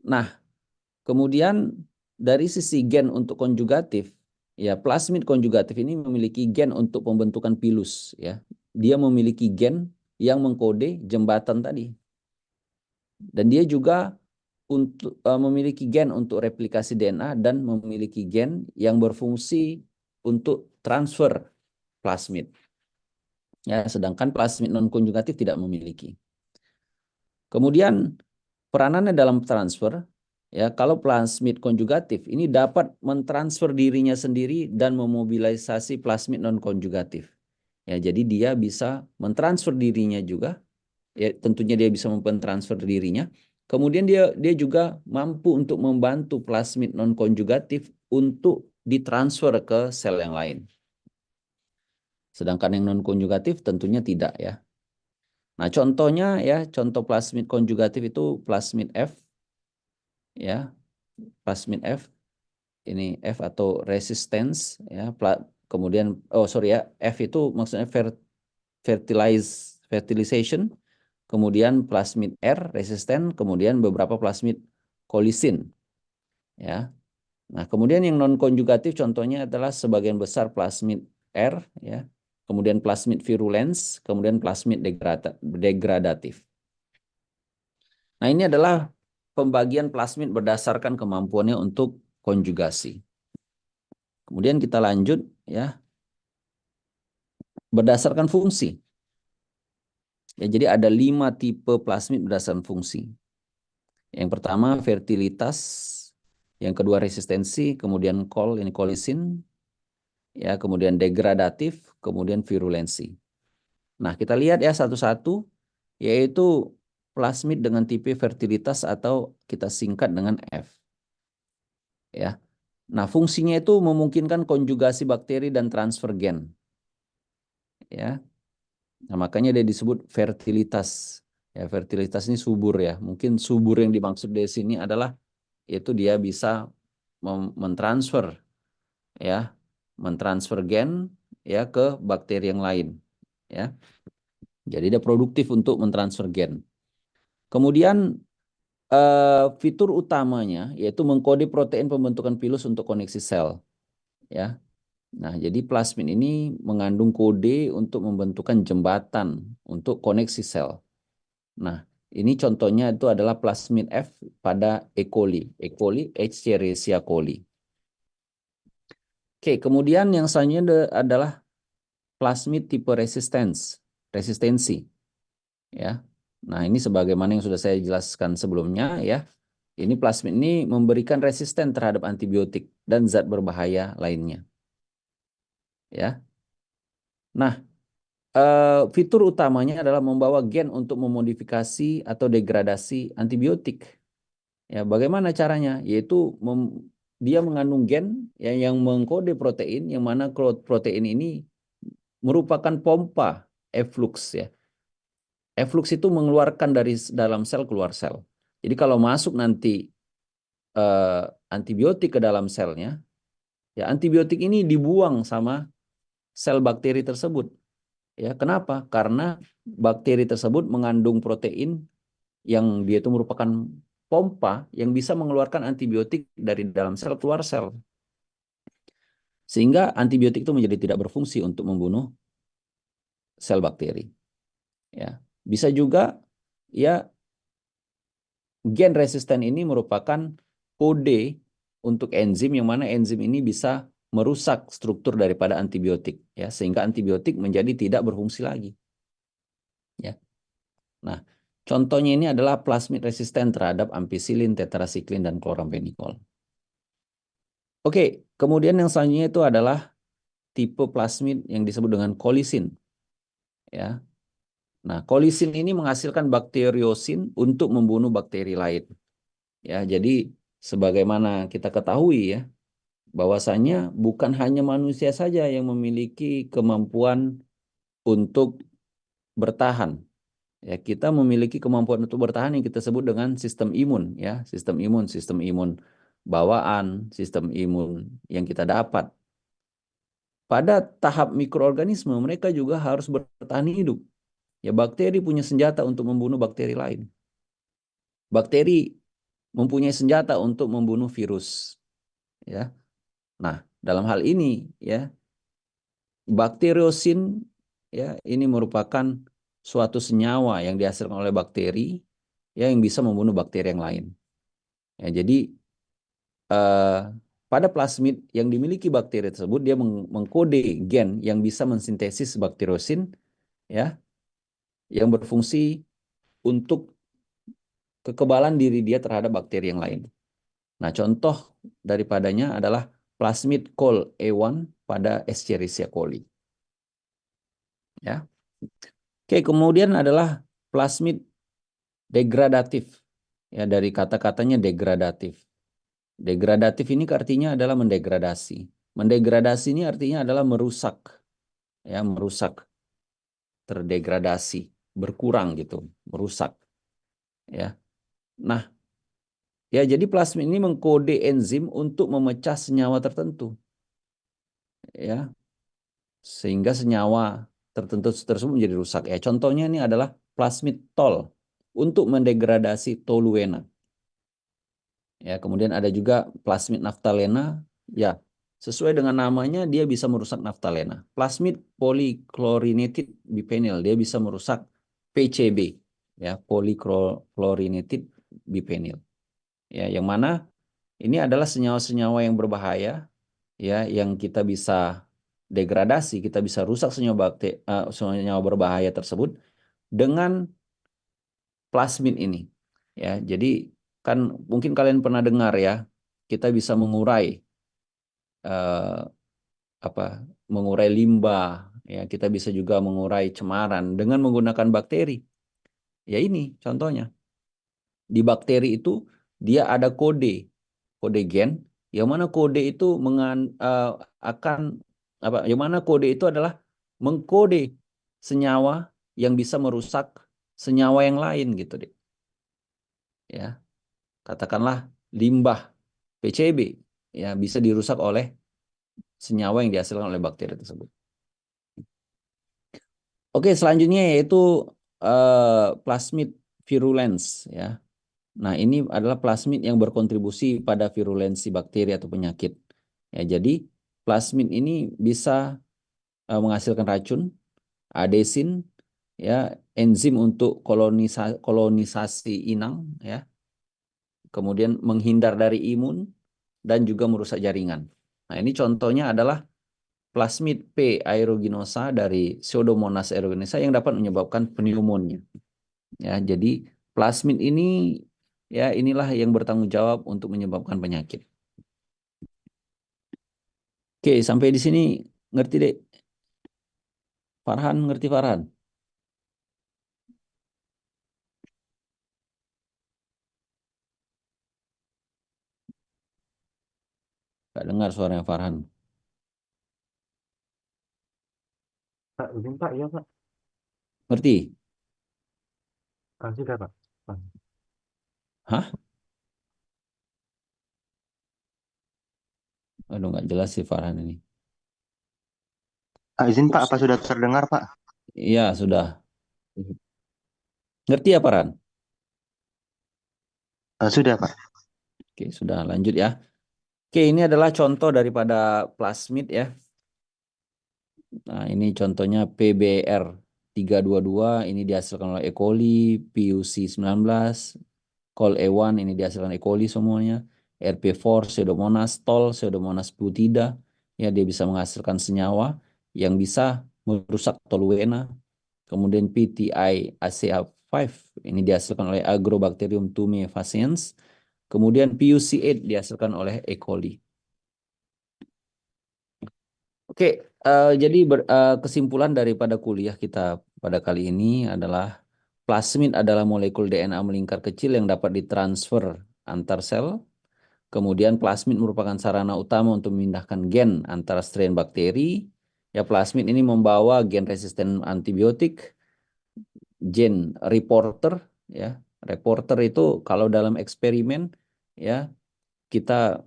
Nah, kemudian dari sisi gen untuk konjugatif, ya, plasmid konjugatif ini memiliki gen untuk pembentukan pilus, ya. Dia memiliki gen yang mengkode jembatan tadi. Dan dia juga memiliki gen untuk replikasi DNA dan memiliki gen yang berfungsi untuk transfer plasmid. Ya, sedangkan plasmid non konjugatif tidak memiliki. Kemudian peranannya dalam transfer, ya, kalau plasmid konjugatif ini dapat mentransfer dirinya sendiri dan memobilisasi plasmid non konjugatif. Ya, jadi dia bisa mentransfer dirinya juga, ya, tentunya dia bisa mentransfer dirinya. Kemudian dia juga mampu untuk membantu plasmid non konjugatif untuk ditransfer ke sel yang lain. Sedangkan yang non konjugatif tentunya tidak, ya. Nah, contohnya, ya, contoh plasmid konjugatif itu plasmid F, ya, plasmid F. Ini F atau resistance, ya. Kemudian F itu maksudnya fertilization, kemudian plasmid R resisten, kemudian beberapa plasmid kolisin, ya. Nah, kemudian yang non konjugatif contohnya adalah sebagian besar plasmid R, ya. Kemudian plasmid virulence, kemudian plasmid degradatif. Nah, ini adalah pembagian plasmid berdasarkan kemampuannya untuk konjugasi. Kemudian kita lanjut, ya, berdasarkan fungsi. Ya, jadi ada 5 tipe plasmid berdasarkan fungsi. Yang pertama fertilitas, yang kedua resistensi, kemudian ini kolisin, ya, kemudian degradatif, kemudian virulensi. Nah, kita lihat ya satu-satu, yaitu plasmid dengan tipe fertilitas atau kita singkat dengan F. Ya. Nah, fungsinya itu memungkinkan konjugasi bakteri dan transfer gen. Ya. Nah, makanya dia disebut fertilitas. Ya, fertilitas ini subur, ya. Mungkin subur yang dimaksud di sini adalah yaitu dia bisa mentransfer, ya, mentransfer gen, ya, ke bakteri yang lain, ya. Jadi dia produktif untuk mentransfer gen. Kemudian fitur utamanya yaitu mengkode protein pembentukan pilus untuk koneksi sel, ya. Nah, jadi plasmid ini mengandung kode untuk membentukkan jembatan untuk koneksi sel. Nah, ini contohnya itu adalah plasmid F pada E. coli, Escherichia coli. Oke, kemudian yang selanjutnya adalah plasmid tipe resistensi, ya. Nah, ini sebagaimana yang sudah saya jelaskan sebelumnya, ya. Ini plasmid ini memberikan resisten terhadap antibiotik dan zat berbahaya lainnya. Ya. Nah, fitur utamanya adalah membawa gen untuk memodifikasi atau degradasi antibiotik. Ya, bagaimana caranya? Yaitu dia mengandung gen yang mengkode protein, yang mana protein ini merupakan pompa efflux, ya. Efflux itu mengeluarkan dari dalam sel keluar sel. Jadi kalau masuk nanti antibiotik ke dalam selnya, ya antibiotik ini dibuang sama sel bakteri tersebut. Ya, kenapa? Karena bakteri tersebut mengandung protein yang dia itu merupakan pompa yang bisa mengeluarkan antibiotik dari dalam sel keluar sel. Sehingga antibiotik itu menjadi tidak berfungsi untuk membunuh sel bakteri. Ya, bisa juga ya gen resisten ini merupakan kode untuk enzim yang mana enzim ini bisa merusak struktur daripada antibiotik, ya, sehingga antibiotik menjadi tidak berfungsi lagi. Ya. Nah, contohnya ini adalah plasmid resisten terhadap ampicillin, tetrasiklin, dan chloramphenicol. Oke, kemudian yang selanjutnya itu adalah tipe plasmid yang disebut dengan kolisin. Ya. Nah, kolisin ini menghasilkan bakteriosin untuk membunuh bakteri lain. Ya, jadi sebagaimana kita ketahui, ya, bahwasanya bukan hanya manusia saja yang memiliki kemampuan untuk bertahan. Ya, kita memiliki kemampuan untuk bertahan yang kita sebut dengan sistem imun, ya, sistem imun bawaan, sistem imun yang kita dapat. Pada tahap mikroorganisme mereka juga harus bertahan hidup. Ya, bakteri punya senjata untuk membunuh bakteri lain. Bakteri mempunyai senjata untuk membunuh virus, ya. Nah, dalam hal ini, ya, bakteriosin, ya, ini merupakan suatu senyawa yang dihasilkan oleh bakteri, ya, yang bisa membunuh bakteri yang lain. Ya, jadi pada plasmid yang dimiliki bakteri tersebut dia mengkode gen yang bisa mensintesis bakteriosin, ya, yang berfungsi untuk kekebalan diri dia terhadap bakteri yang lain. Nah, contoh daripadanya adalah plasmid col E1 pada Escherichia coli. Ya. Oke, kemudian adalah plasmid degradatif. Ya, dari kata-katanya degradatif. Degradatif ini artinya adalah mendegradasi. Mendegradasi ini artinya adalah merusak. Ya, merusak. Terdegradasi, berkurang gitu, merusak. Ya. Nah, ya jadi plasmid ini mengkode enzim untuk memecah senyawa tertentu. Ya. Sehingga senyawa tertentu tersebut menjadi rusak. Ya, contohnya ini adalah plasmid tol untuk mendegradasi toluena. Ya, kemudian ada juga plasmid naftalena. Ya, sesuai dengan namanya dia bisa merusak naftalena. Plasmid polychlorinated bipenyl dia bisa merusak PCB, ya, polychlorinated bipenyl. Ya, yang mana ini adalah senyawa-senyawa yang berbahaya, ya, yang kita bisa degradasi, kita bisa rusak senyawa berbahaya tersebut dengan plasmid ini. Ya, jadi kan mungkin kalian pernah dengar, ya, kita bisa mengurai eh, mengurai limbah, ya, kita bisa juga mengurai cemaran dengan menggunakan bakteri. Ya, ini contohnya. Di bakteri itu dia ada kode gen yang mana kode itu yang mana kode itu adalah mengkode senyawa yang bisa merusak senyawa yang lain gitu deh. Ya, katakanlah limbah PCB, ya, bisa dirusak oleh senyawa yang dihasilkan oleh bakteri tersebut. Oke, selanjutnya yaitu plasmid virulence, ya. Nah, ini adalah plasmid yang berkontribusi pada virulensi bakteri atau penyakit. Ya, jadi plasmid ini bisa menghasilkan racun, adesin, ya, enzim untuk kolonisasi inang, ya, kemudian menghindar dari imun dan juga merusak jaringan. Nah, ini contohnya adalah plasmid P. aeruginosa dari Pseudomonas aeruginosa yang dapat menyebabkan pneumonia. Ya, jadi plasmid ini, ya, inilah yang bertanggung jawab untuk menyebabkan penyakit. Oke, sampai di sini ngerti deh. Farhan, ngerti Farhan? Gak dengar suaranya Farhan. Pak, izin Pak, iya Pak. Ngerti? Sudah Pak. Hah? Aduh, nggak jelas sih Farhan ini. Izin Pak, apa sudah terdengar Pak? Iya, sudah. Ngerti ya Farhan? Sudah Pak. Oke, sudah lanjut ya. Oke, ini adalah contoh daripada plasmid ya. Nah, ini contohnya PBR 322 ini dihasilkan oleh E. coli, PUC 19, Col E1 ini dihasilkan E. coli semuanya, RP4 Pseudomonas tol, Pseudomonas butida, ya dia bisa menghasilkan senyawa yang bisa merusak toluena. Kemudian PTI ACA5 ini dihasilkan oleh Agrobacterium tumefaciens. Kemudian PUC8 dihasilkan oleh E. coli. Oke, jadi kesimpulan daripada kuliah kita pada kali ini adalah plasmid adalah molekul DNA melingkar kecil yang dapat ditransfer antar sel. Kemudian plasmid merupakan sarana utama untuk memindahkan gen antara strain bakteri. Ya, plasmid ini membawa gen resisten antibiotik, gen reporter, ya. Reporter itu kalau dalam eksperimen, ya, kita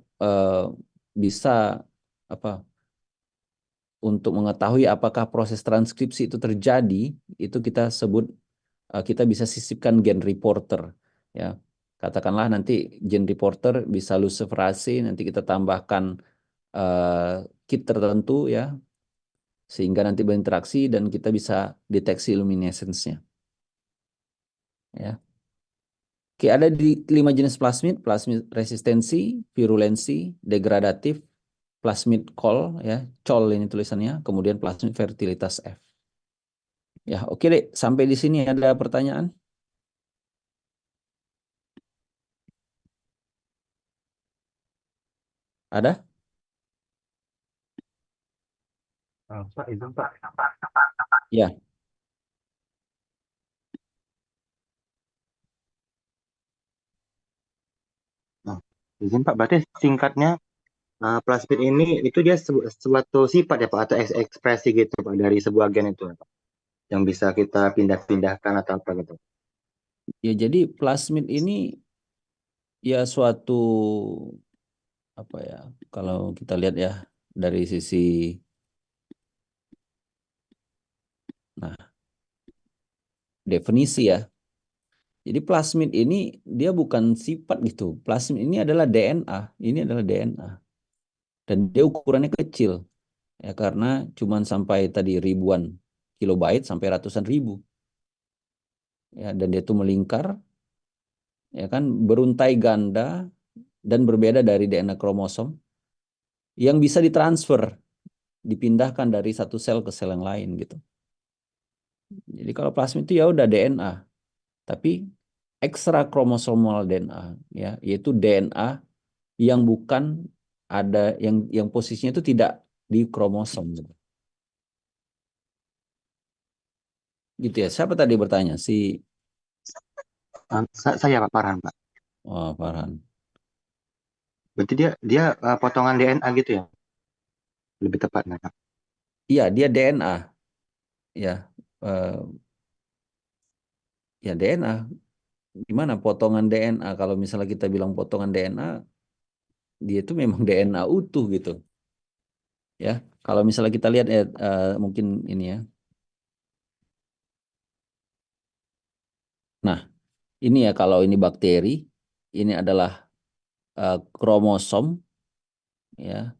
bisa apa? Untuk mengetahui apakah proses transkripsi itu terjadi, itu kita sebut kita bisa sisipkan gen reporter, ya. Katakanlah nanti gen reporter bisa luciferase, nanti kita tambahkan kit tertentu, ya, sehingga nanti berinteraksi dan kita bisa deteksi luminescence-nya, ya. Oke, ada di 5 jenis plasmid: plasmid resistensi, virulensi, degradatif, plasmid col, ya, col ini tulisannya, kemudian plasmid fertilitas F. Ya, oke deh. Sampai di sini ada pertanyaan? Ada? Pak, izin Pak. Ya. Nah, izin Pak, berarti singkatnya plasmid ini itu dia suatu sifat ya Pak, atau ekspresi gitu Pak dari sebuah gen itu ya, Pak, yang bisa kita pindah-pindahkan atau apa gitu. Ya, jadi plasmid ini ya suatu apa ya? Kalau kita lihat ya dari sisi definisi ya. Jadi plasmid ini dia bukan sifat gitu. Plasmid ini adalah DNA. Ini adalah DNA. Dan dia ukurannya kecil. Ya, karena cuman sampai tadi ribuan kilobyte sampai ratusan ribu. Ya, dan dia itu melingkar, ya kan, beruntai ganda dan berbeda dari DNA kromosom yang bisa ditransfer, dipindahkan dari satu sel ke sel yang lain gitu. Jadi kalau plasmid itu ya udah DNA, tapi ekstra kromosomal DNA, ya, yaitu DNA yang bukan ada yang posisinya itu tidak di kromosom gitu. Gitu ya. Siapa tadi bertanya? Si Saya Pak Farhan Pak. Farhan. Berarti dia dia potongan DNA gitu ya, lebih tepatnya Pak. Iya, dia DNA, ya. Eh, ya DNA. Gimana potongan DNA? Kalau misalnya kita bilang potongan DNA, dia itu memang DNA utuh gitu. Ya, kalau misalnya kita lihat mungkin ini ya. Nah, ini ya kalau ini bakteri, ini adalah kromosom, ya,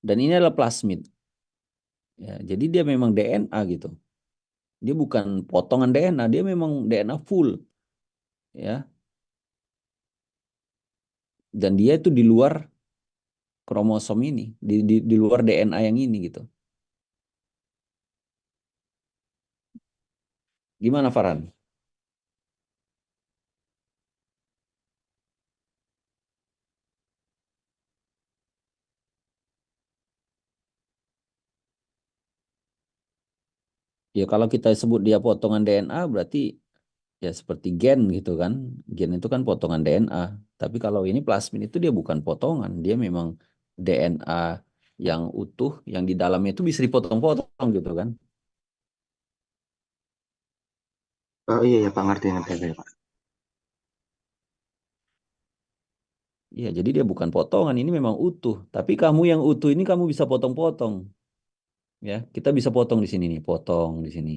dan ini adalah plasmid. Ya, jadi dia memang DNA gitu. Dia bukan potongan DNA, dia memang DNA full, ya. Dan dia itu di luar kromosom ini, di luar DNA yang ini gitu. Gimana Farhan? Ya kalau kita sebut dia potongan DNA berarti ya seperti gen gitu kan. Gen itu kan potongan DNA. Tapi kalau ini plasmid itu dia bukan potongan, dia memang DNA yang utuh, yang di dalamnya itu bisa dipotong-potong gitu kan. Oh iya ya Pak, ngerti ya Pak. Iya, jadi dia bukan potongan, ini memang utuh. Tapi kamu yang utuh ini kamu bisa potong-potong, ya. Kita bisa potong di sini nih, potong di sini,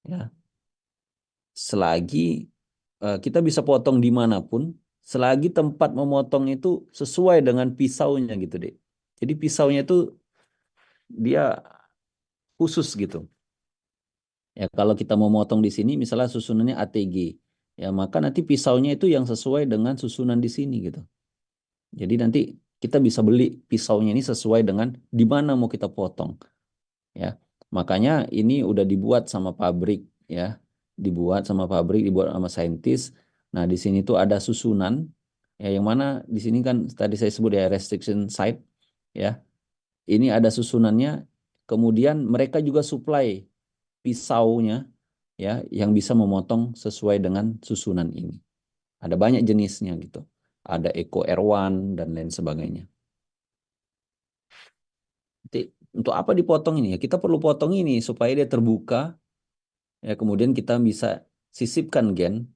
ya. Selagi kita bisa potong dimanapun, selagi tempat memotong itu sesuai dengan pisaunya gitu deh. Jadi pisaunya itu dia khusus gitu. Ya kalau kita mau motong di sini, misalnya susunannya ATG, ya maka nanti pisaunya itu yang sesuai dengan susunan di sini gitu. Jadi nanti kita bisa beli pisaunya ini sesuai dengan di mana mau kita potong, ya. Makanya ini udah dibuat sama pabrik, ya. Dibuat sama saintis. Nah, di sini tuh ada susunan, ya, yang mana di sini kan tadi saya sebut ya restriction site, ya. Ini ada susunannya. Kemudian mereka juga supply pisaunya, ya, yang bisa memotong sesuai dengan susunan ini. Ada banyak jenisnya gitu. Ada Eco R1 dan lain sebagainya. Nanti untuk apa dipotong ini ya? Kita perlu potong ini supaya dia terbuka, ya, kemudian kita bisa sisipkan gen,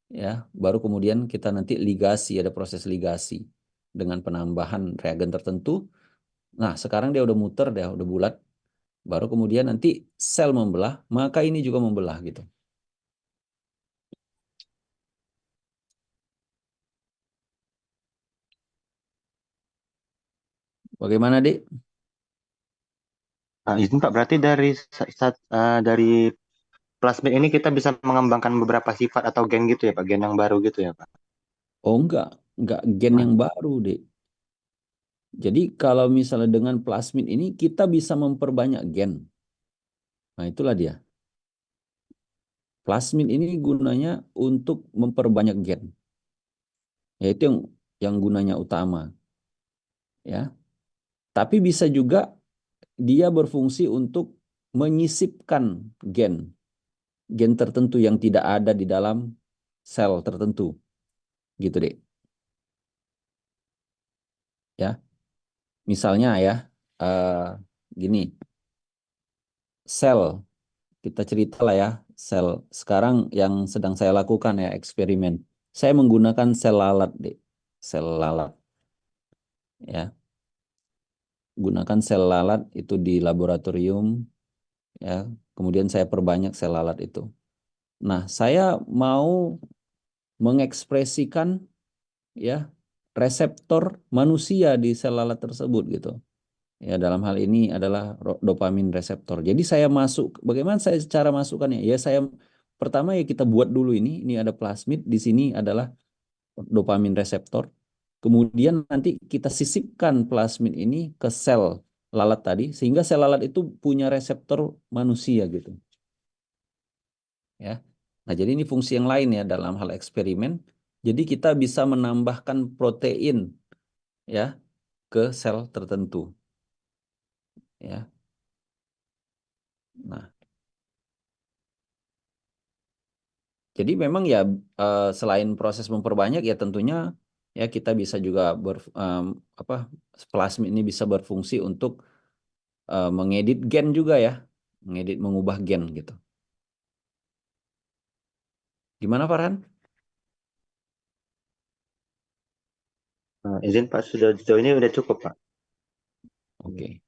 ya, baru kemudian kita nanti ligasi, ada proses ligasi dengan penambahan reagen tertentu. Nah, sekarang dia udah muter, dia udah bulat, baru kemudian nanti sel membelah, maka ini juga membelah gitu. Bagaimana, Dek? Izin Pak, berarti dari plasmid ini kita bisa mengembangkan beberapa sifat atau gen gitu ya Pak, gen yang baru gitu ya Pak. Oh, enggak gen yang baru, Dek. Jadi kalau misalnya dengan plasmid ini kita bisa memperbanyak gen. Nah, itulah dia. Plasmid ini gunanya untuk memperbanyak gen. Yaitu yang gunanya utama, ya. Tapi bisa juga dia berfungsi untuk menyisipkan gen, gen tertentu yang tidak ada di dalam sel tertentu, gitu deh. Ya, misalnya ya, eh, gini, sel, kita cerita lah ya, sel. Sekarang yang sedang saya lakukan ya eksperimen, saya menggunakan sel lalat deh, sel lalat, ya. Gunakan sel lalat itu di laboratorium, ya. Kemudian saya perbanyak sel lalat itu. Nah, saya mau mengekspresikan, ya, reseptor manusia di sel lalat tersebut gitu. Ya, dalam hal ini adalah dopamin reseptor. Jadi saya masuk, bagaimana saya cara masukkannya? Ya saya pertama ya kita buat dulu ini ada plasmid, di sini adalah dopamin reseptor. Kemudian nanti kita sisipkan plasmid ini ke sel lalat tadi sehingga sel lalat itu punya reseptor manusia gitu, ya. Nah, jadi ini fungsi yang lain ya dalam hal eksperimen. Jadi kita bisa menambahkan protein, ya, ke sel tertentu, ya. Nah, jadi memang ya selain proses memperbanyak ya tentunya ya kita bisa juga apa, plasmid ini bisa berfungsi untuk mengedit gen juga ya, mengubah gen gitu. Gimana Farhan? Izin Pak, sudah sejauh ini udah cukup Pak. Oke.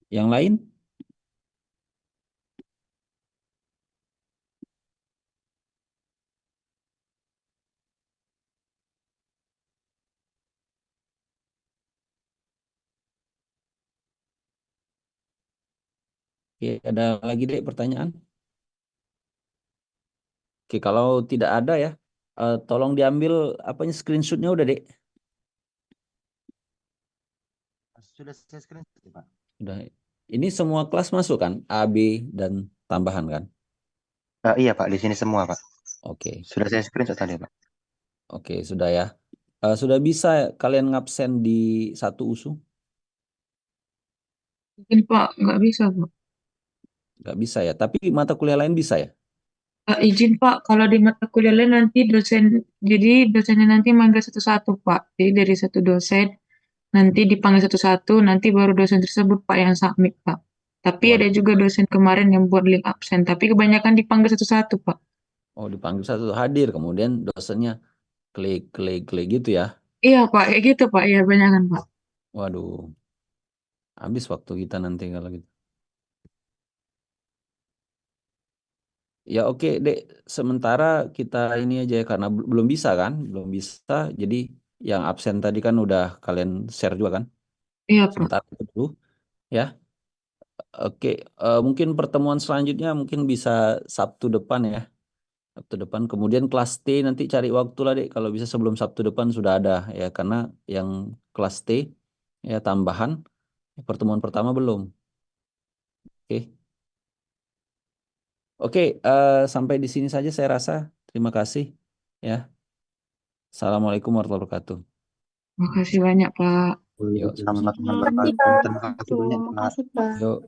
Yang lain? Oke, ada lagi Dek pertanyaan? Oke, kalau tidak ada ya, tolong diambil apanya screenshotnya udah Dek. Sudah saya screenshot ya, Pak. Udah. Ini semua kelas masuk kan? A, B, dan tambahan kan? Iya Pak, di sini semua Pak. Oke, Sudah saya screenshot tadi Pak. oke sudah ya. Sudah bisa kalian ngabsen di satu USU? Mungkin Pak, nggak bisa Pak. Nggak bisa ya, tapi mata kuliah lain bisa ya? Izin Pak, kalau di mata kuliah lain nanti jadi dosennya nanti manggil satu-satu Pak. Jadi dari satu dosen, nanti dipanggil satu-satu, nanti baru dosen tersebut Pak yang submit Pak. Tapi ada Waduh, juga dosen kemarin yang buat link absen, tapi kebanyakan dipanggil satu-satu Pak. oh dipanggil satu hadir, kemudian dosennya klik, klik, klik gitu ya. Iya Pak, kayak gitu Pak, iya banyakan Pak. Waduh, habis waktu kita nanti kalau gitu. Ya oke, Dek. Sementara kita ini aja ya, karena belum bisa kan? Belum bisa. Jadi yang absen tadi kan udah kalian share juga kan? Iya Pak. Sementara itu dulu ya. Oke, mungkin pertemuan selanjutnya mungkin bisa Sabtu depan ya. Sabtu depan. Kemudian kelas T nanti cari waktu lah, Dek. Kalau bisa sebelum Sabtu depan sudah ada ya, karena yang kelas T ya tambahan pertemuan pertama belum. Oke. Oke, sampai di sini saja saya rasa. Terima kasih ya. Assalamualaikum warahmatullahi wabarakatuh. Makasih banyak Pak. Yuk, Waalaikumsalam warahmatullahi Makasih, wabarakatuh. Pak. Terima kasih banyak Pak. Makasih, Pak. yuk.